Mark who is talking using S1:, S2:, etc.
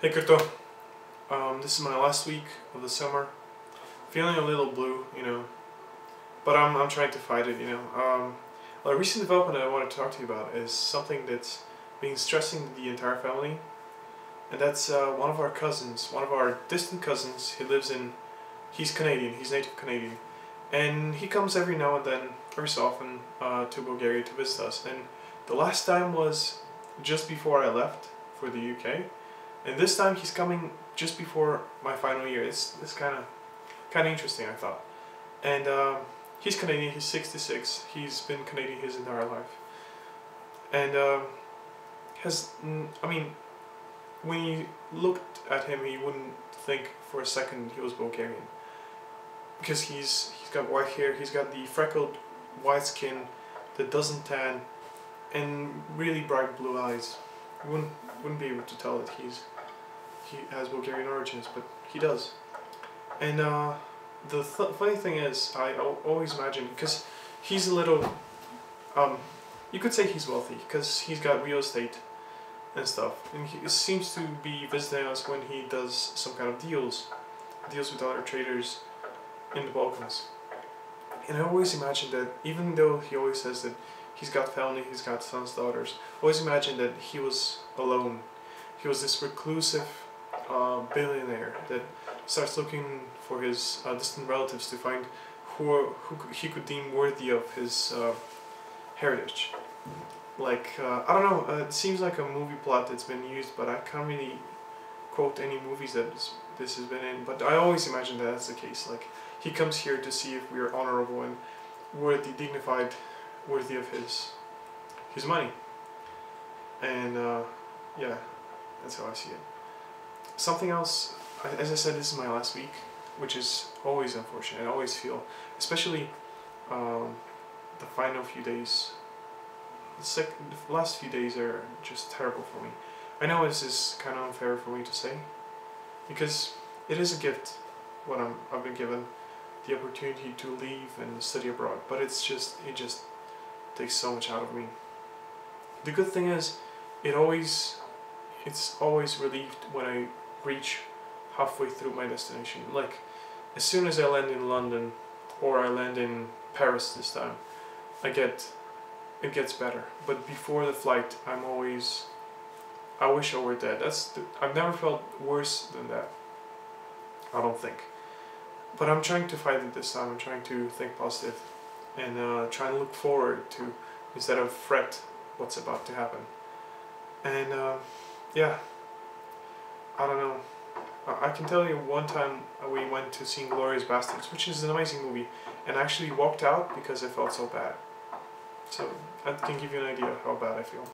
S1: Hey Kurto, this is my last week of the summer. Feeling a little blue, but I'm trying to fight it, A recent development I want to talk to you about is something that's been stressing the entire family, and that's one of our cousins, one of our distant cousins. He's Canadian, he's native Canadian, and he comes every now and then, every so often, to Bulgaria to visit us. And the last time was just before I left for the UK. And this time he's coming just before my final year. It's kind of interesting, I thought. And he's Canadian. He's 66. He's been Canadian his entire life. And when you looked at him, you wouldn't think for a second he was Bulgarian, because he's got white hair. He's got the freckled white skin that doesn't tan, and really bright blue eyes. You wouldn't be able to tell that he has Bulgarian origins, but he does. And the funny thing is, I always imagine, because he's a little, you could say he's wealthy, because he's got real estate and stuff, and he seems to be visiting us when he does some kind of deals with other traders in the Balkans. And I always imagine that, even though he always says that he's got family, he's got sons, daughters, I always imagine that he was alone. He was this reclusive billionaire that starts looking for his distant relatives to find who he could deem worthy of his heritage. I don't know, it seems like a movie plot that's been used, but I can't really quote any movies that this has been in, but I always imagine that that's the case. Like, he comes here to see if we are honorable and worthy, dignified, worthy of his money. And yeah, that's how I see it. Something else, as I said, this is my last week, which is always unfortunate. I always feel, especially the final few days, the last few days are just terrible for me. I know this is kind of unfair for me to say, because it is a gift when I've been given the opportunity to leave and study abroad, but it just takes so much out of me. The good thing is, it's always relieved when I reach halfway through my destination. Like, as soon as I land in London, or I land in Paris this time, it gets better. But before the flight, I wish I were dead. I've never felt worse than that, I don't think. But I'm trying to fight it this time. I'm trying to think positive and try and look forward to, instead of fret what's about to happen. And yeah, I don't know. I can tell you one time we went to see Inglourious Basterds, which is an amazing movie, and I actually walked out because I felt so bad. So that can give you an idea of how bad I feel.